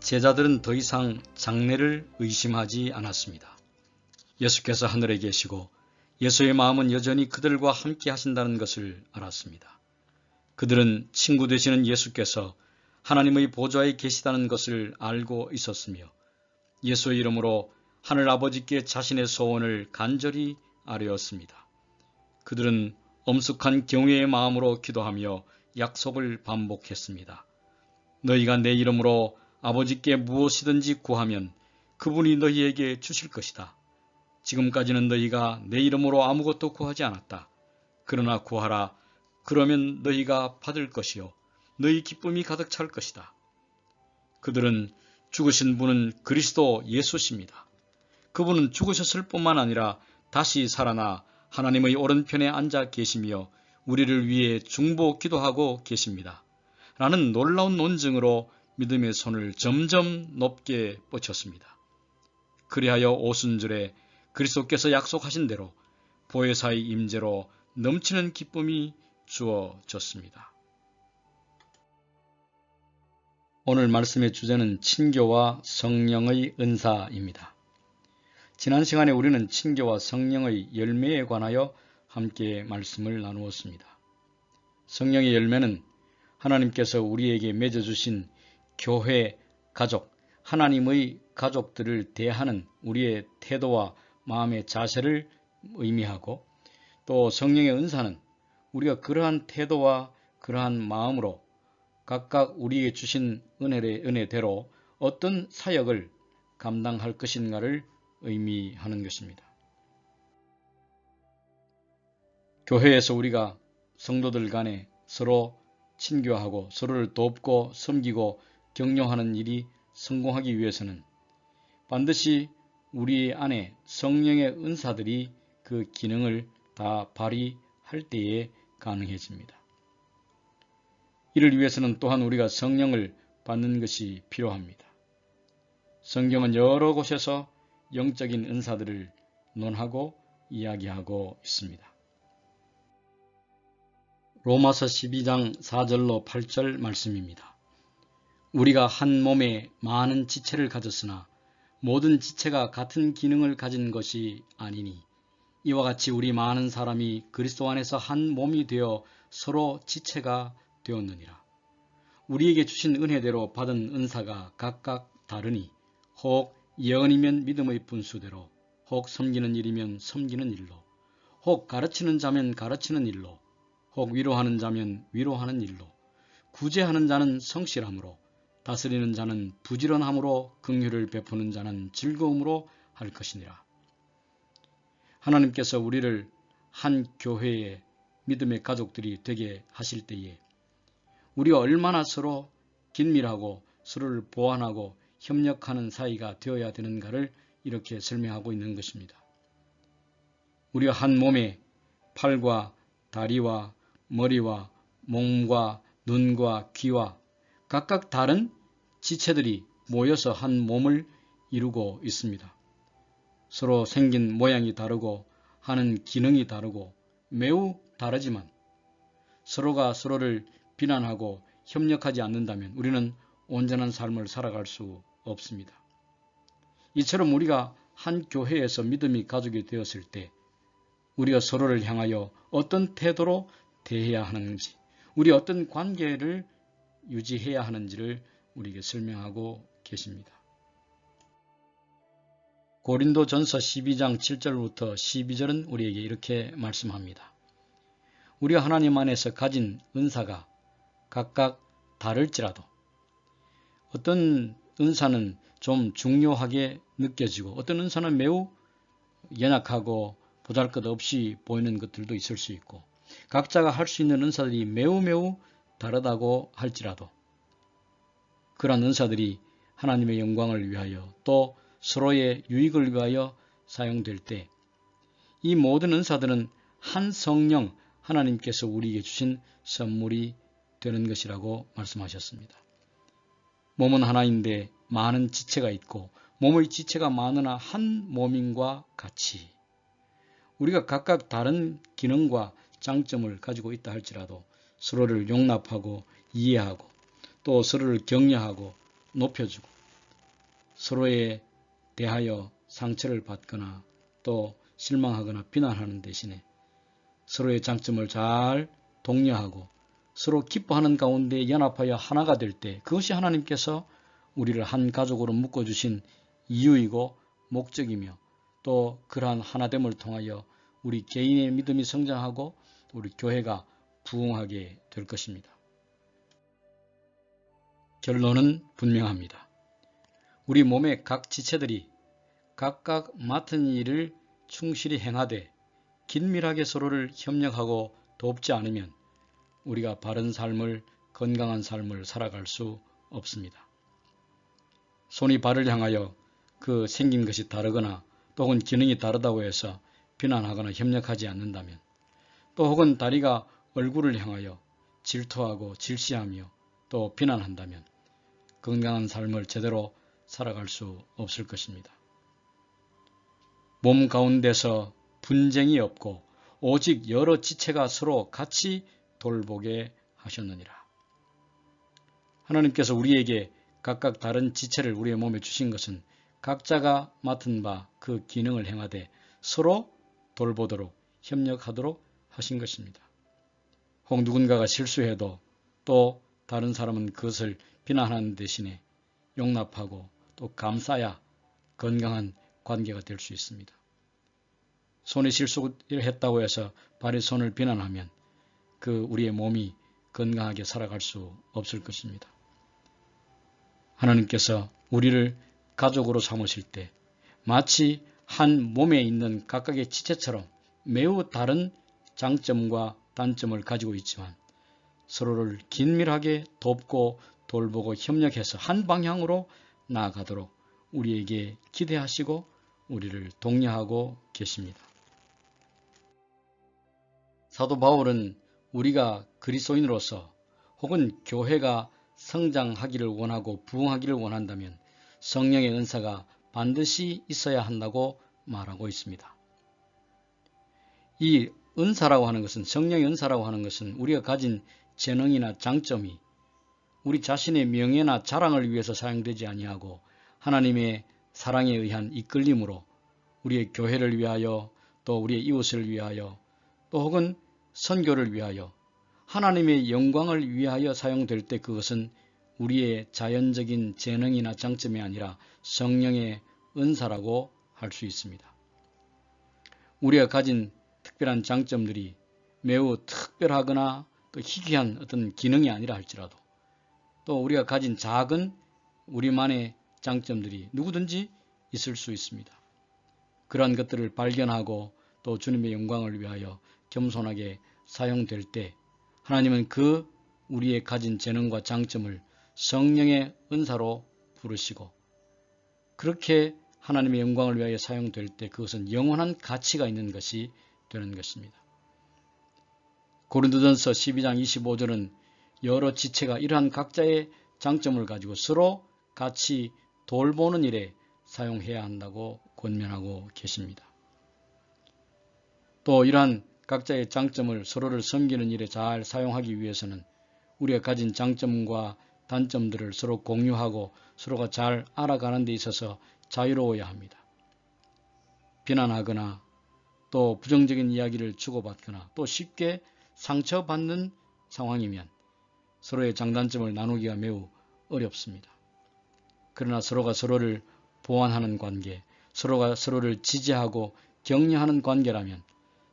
제자들은 더 이상 장래를 의심하지 않았습니다. 예수께서 하늘에 계시고 예수의 마음은 여전히 그들과 함께 하신다는 것을 알았습니다. 그들은 친구 되시는 예수께서 하나님의 보좌에 계시다는 것을 알고 있었으며 예수의 이름으로 하늘아버지께 자신의 소원을 간절히 아뢰었습니다. 그들은 엄숙한 경외의 마음으로 기도하며 약속을 반복했습니다. 너희가 내 이름으로 아버지께 무엇이든지 구하면 그분이 너희에게 주실 것이다. 지금까지는 너희가 내 이름으로 아무것도 구하지 않았다. 그러나 구하라. 그러면 너희가 받을 것이요 너희 기쁨이 가득 찰 것이다. 그들은 죽으신 분은 그리스도 예수십니다. 그분은 죽으셨을 뿐만 아니라 다시 살아나 하나님의 오른편에 앉아 계시며 우리를 위해 중보 기도하고 계십니다. 라는 놀라운 논증으로 믿음의 손을 점점 높게 뻗쳤습니다. 그리하여 오순절에 그리스도께서 약속하신 대로 보혜사의 임재로 넘치는 기쁨이 주어졌습니다. 오늘 말씀의 주제는 친교와 성령의 은사입니다. 지난 시간에 우리는 친교와 성령의 열매에 관하여 함께 말씀을 나누었습니다. 성령의 열매는 하나님께서 우리에게 맺어주신 교회, 가족, 하나님의 가족들을 대하는 우리의 태도와 마음의 자세를 의미하고 또 성령의 은사는 우리가 그러한 태도와 그러한 마음으로 각각 우리에게 주신 은혜대로 어떤 사역을 감당할 것인가를 의미하는 것입니다. 교회에서 우리가 성도들 간에 서로 친교하고 서로를 돕고 섬기고 격려하는 일이 성공하기 위해서는 반드시 우리 안에 성령의 은사들이 그 기능을 다 발휘할 때에 가능해집니다. 이를 위해서는 또한 우리가 성령을 받는 것이 필요합니다. 성경은 여러 곳에서 영적인 은사들을 논하고 이야기하고 있습니다. 로마서 12장 4절로 8절 말씀입니다. 우리가 한 몸에 많은 지체를 가졌으나 모든 지체가 같은 기능을 가진 것이 아니니 이와 같이 우리 많은 사람이 그리스도 안에서 한 몸이 되어 서로 지체가 되었느니라. 우리에게 주신 은혜대로 받은 은사가 각각 다르니 혹 예언이면 믿음의 분수대로, 혹 섬기는 일이면 섬기는 일로, 혹 가르치는 자면 가르치는 일로, 혹 위로하는 자면 위로하는 일로, 구제하는 자는 성실함으로, 다스리는 자는 부지런함으로, 긍휼을 베푸는 자는 즐거움으로 할 것이니라. 하나님께서 우리를 한 교회의 믿음의 가족들이 되게 하실 때에 우리가 얼마나 서로 긴밀하고 서로를 보완하고 협력하는 사이가 되어야 되는가를 이렇게 설명하고 있는 것입니다. 우리가 한 몸에 팔과 다리와 머리와 몸과 눈과 귀와 각각 다른 지체들이 모여서 한 몸을 이루고 있습니다. 서로 생긴 모양이 다르고 하는 기능이 다르고 매우 다르지만 서로가 서로를 비난하고 협력하지 않는다면 우리는 온전한 삶을 살아갈 수 없습니다. 이처럼 우리가 한 교회에서 믿음의 가족이 되었을 때 우리가 서로를 향하여 어떤 태도로 대해야 하는지, 우리 어떤 관계를 유지해야 하는지를 우리에게 설명하고 계십니다. 고린도전서 12장 7절부터 12절은 우리에게 이렇게 말씀합니다. 우리가 하나님 안에서 가진 은사가 각각 다를지라도 어떤 은사는 좀 중요하게 느껴지고 어떤 은사는 매우 연약하고 보잘것없이 보이는 것들도 있을 수 있고 각자가 할 수 있는 은사들이 매우 다르다고 할지라도 그러한 은사들이 하나님의 영광을 위하여 또 서로의 유익을 위하여 사용될 때 이 모든 은사들은 한 성령 하나님께서 우리에게 주신 선물이 되는 것이라고 말씀하셨습니다. 몸은 하나인데 많은 지체가 있고 몸의 지체가 많으나 한 몸인과 같이 우리가 각각 다른 기능과 장점을 가지고 있다 할지라도 서로를 용납하고 이해하고 또 서로를 격려하고 높여주고 서로에 대하여 상처를 받거나 또 실망하거나 비난하는 대신에 서로의 장점을 잘 독려하고 서로 기뻐하는 가운데 연합하여 하나가 될 때 그것이 하나님께서 우리를 한 가족으로 묶어주신 이유이고 목적이며 또 그러한 하나됨을 통하여 우리 개인의 믿음이 성장하고 우리 교회가 부흥하게 될 것입니다. 결론은 분명합니다. 우리 몸의 각 지체들이 각각 맡은 일을 충실히 행하되 긴밀하게 서로를 협력하고 돕지 않으면 우리가 바른 삶을, 건강한 삶을 살아갈 수 없습니다. 손이 발을 향하여 그 생긴 것이 다르거나 또 혹은 기능이 다르다고 해서 비난하거나 협력하지 않는다면 또 혹은 다리가 얼굴을 향하여 질투하고 질시하며 또 비난한다면 건강한 삶을 제대로 살아갈 수 없을 것입니다. 몸 가운데서 분쟁이 없고 오직 여러 지체가 서로 같이 돌보게 하셨느니라. 하나님께서 우리에게 각각 다른 지체를 우리의 몸에 주신 것은 각자가 맡은 바 그 기능을 행하되 서로 돌보도록 협력하도록 하신 것입니다. 혹 누군가가 실수해도 또 다른 사람은 그것을 비난하는 대신에 용납하고 또 감싸야 건강한 관계가 될 수 있습니다. 손이 실수를 했다고 해서 발의 손을 비난하면 우리의 몸이 건강하게 살아갈 수 없을 것입니다. 하나님께서 우리를 가족으로 삼으실 때 마치 한 몸에 있는 각각의 지체처럼 매우 다른 장점과 단점을 가지고 있지만 서로를 긴밀하게 돕고 돌보고 협력해서 한 방향으로 나아가도록 우리에게 기대하시고 우리를 독려하고 계십니다. 사도 바울은 우리가 그리스도인으로서 혹은 교회가 성장하기를 원하고 부흥하기를 원한다면 성령의 은사가 반드시 있어야 한다고 말하고 있습니다. 이 은사라고 하는 것은, 성령의 은사라고 하는 것은 우리가 가진 재능이나 장점이 우리 자신의 명예나 자랑을 위해서 사용되지 아니하고 하나님의 사랑에 의한 이끌림으로 우리의 교회를 위하여 또 우리의 이웃을 위하여 또 혹은 선교를 위하여 하나님의 영광을 위하여 사용될 때 그것은 우리의 자연적인 재능이나 장점이 아니라 성령의 은사라고 할 수 있습니다. 우리가 가진 특별한 장점들이 매우 특별하거나 또 희귀한 어떤 기능이 아니라 할지라도 또 우리가 가진 작은 우리만의 장점들이 누구든지 있을 수 있습니다. 그러한 것들을 발견하고 또 주님의 영광을 위하여 겸손하게 사용될 때 하나님은 우리의 가진 재능과 장점을 성령의 은사로 부르시고 그렇게 하나님의 영광을 위하여 사용될 때 그것은 영원한 가치가 있는 것이 되는 것입니다. 고린도전서 12장 25절은 여러 지체가 이러한 각자의 장점을 가지고 서로 같이 돌보는 일에 사용해야 한다고 권면하고 계십니다. 또 이러한 각자의 장점을 서로를 섬기는 일에 잘 사용하기 위해서는 우리가 가진 장점과 단점들을 서로 공유하고 서로가 잘 알아가는 데 있어서 자유로워야 합니다. 비난하거나 또 부정적인 이야기를 주고받거나 또 쉽게 상처받는 상황이면 서로의 장단점을 나누기가 매우 어렵습니다. 그러나 서로가 서로를 보완하는 관계, 서로가 서로를 지지하고 격려하는 관계라면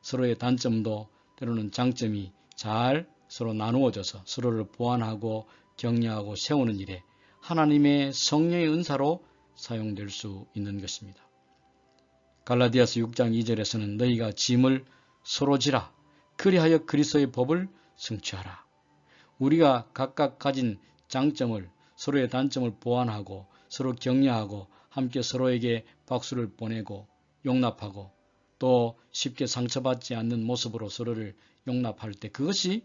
서로의 단점도 때로는 장점이 잘 서로 나누어져서 서로를 보완하고 격려하고 세우는 일에 하나님의 성령의 은사로 사용될 수 있는 것입니다. 갈라디아서 6장 2절에서는 너희가 짐을 서로 지라 그리하여 그리스도의 법을 성취하라. 우리가 각각 가진 장점을 서로의 단점을 보완하고 서로 격려하고 함께 서로에게 박수를 보내고 용납하고 또 쉽게 상처받지 않는 모습으로 서로를 용납할 때 그것이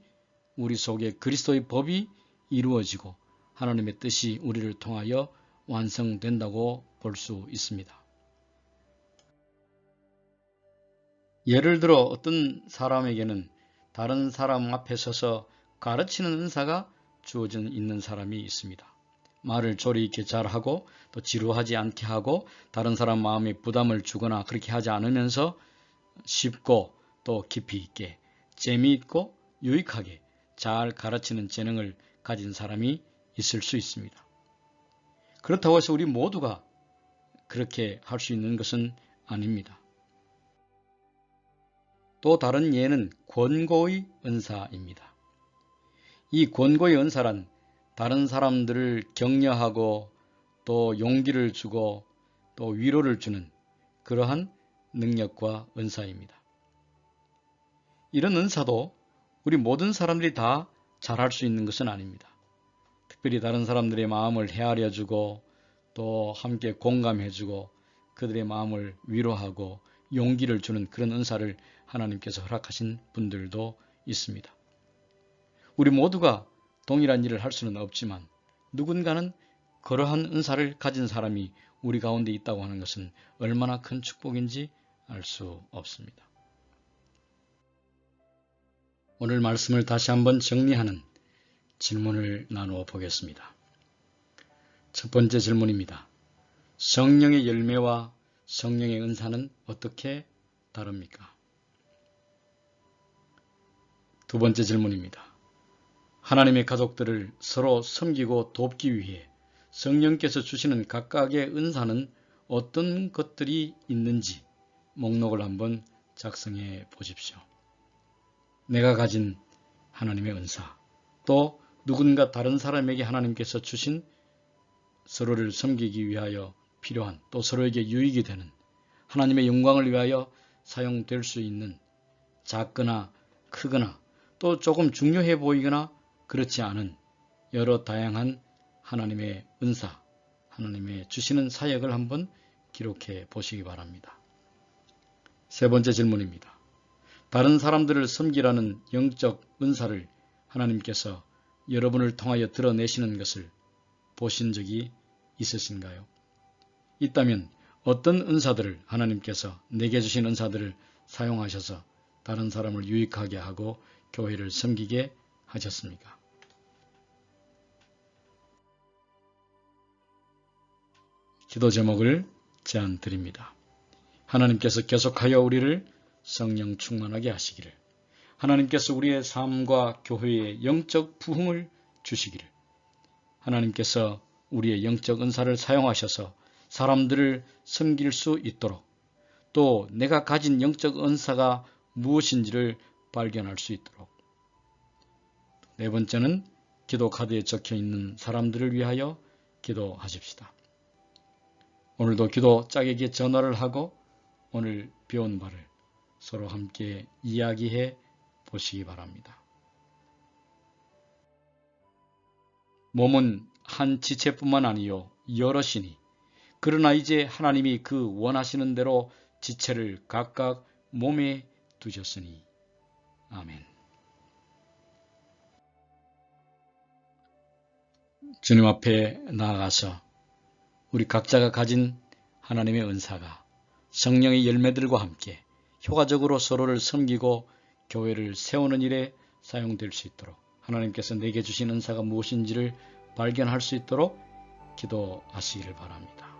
우리 속에 그리스도의 법이 이루어지고 하나님의 뜻이 우리를 통하여 완성된다고 볼 수 있습니다. 예를 들어 어떤 사람에게는 다른 사람 앞에 서서 가르치는 은사가 주어져 있는 사람이 있습니다. 말을 조리 있게 잘하고 또 지루하지 않게 하고 다른 사람 마음에 부담을 주거나 그렇게 하지 않으면서 쉽고 또 깊이 있게 재미있고 유익하게 잘 가르치는 재능을 가진 사람이 있을 수 있습니다. 그렇다고 해서 우리 모두가 그렇게 할 수 있는 것은 아닙니다. 또 다른 예는 권고의 은사입니다. 이 권고의 은사란 다른 사람들을 격려하고 또 용기를 주고 또 위로를 주는 그러한 능력과 은사입니다. 이런 은사도 우리 모든 사람들이 다 잘할 수 있는 것은 아닙니다. 특별히 다른 사람들의 마음을 헤아려주고 또 함께 공감해주고 그들의 마음을 위로하고 용기를 주는 그런 은사를 하나님께서 허락하신 분들도 있습니다. 우리 모두가 동일한 일을 할 수는 없지만 누군가는 그러한 은사를 가진 사람이 우리 가운데 있다고 하는 것은 얼마나 큰 축복인지 알 수 없습니다. 오늘 말씀을 다시 한번 정리하는 질문을 나누어 보겠습니다. 첫 번째 질문입니다. 성령의 열매와 성령의 은사는 어떻게 다릅니까? 두 번째 질문입니다. 하나님의 가족들을 서로 섬기고 돕기 위해 성령께서 주시는 각각의 은사는 어떤 것들이 있는지 목록을 한번 작성해 보십시오. 내가 가진 하나님의 은사, 또 누군가 다른 사람에게 하나님께서 주신 서로를 섬기기 위하여 필요한 또 서로에게 유익이 되는 하나님의 영광을 위하여 사용될 수 있는 작거나 크거나 또 조금 중요해 보이거나 그렇지 않은 여러 다양한 하나님의 은사, 하나님의 주시는 사역을 한번 기록해 보시기 바랍니다. 세 번째 질문입니다. 다른 사람들을 섬기라는 영적 은사를 하나님께서 여러분을 통하여 드러내시는 것을 보신 적이 있으신가요? 있다면 어떤 은사들을 하나님께서 내게 주신 은사들을 사용하셔서 다른 사람을 유익하게 하고 교회를 섬기게 하셨습니까? 기도 제목을 제안 드립니다. 하나님께서 계속하여 우리를 성령 충만하게 하시기를, 하나님께서 우리의 삶과 교회에 영적 부흥을 주시기를, 하나님께서 우리의 영적 은사를 사용하셔서 사람들을 섬길 수 있도록, 또 내가 가진 영적 은사가 무엇인지를 발견할 수 있도록. 네 번째는 기도 카드에 적혀 있는 사람들을 위하여 기도하십시다. 오늘도 기도 짝에게 전화를 하고 오늘 배운 바를 서로 함께 이야기해 보시기 바랍니다. 몸은 한 지체뿐만 아니요 여럿이니, 그러나 이제 하나님이 그 원하시는 대로 지체를 각각 몸에 두셨으니. 아멘. 주님 앞에 나아가서 우리 각자가 가진 하나님의 은사가 성령의 열매들과 함께 효과적으로 서로를 섬기고 교회를 세우는 일에 사용될 수 있도록, 하나님께서 내게 주신 은사가 무엇인지를 발견할 수 있도록 기도하시기를 바랍니다.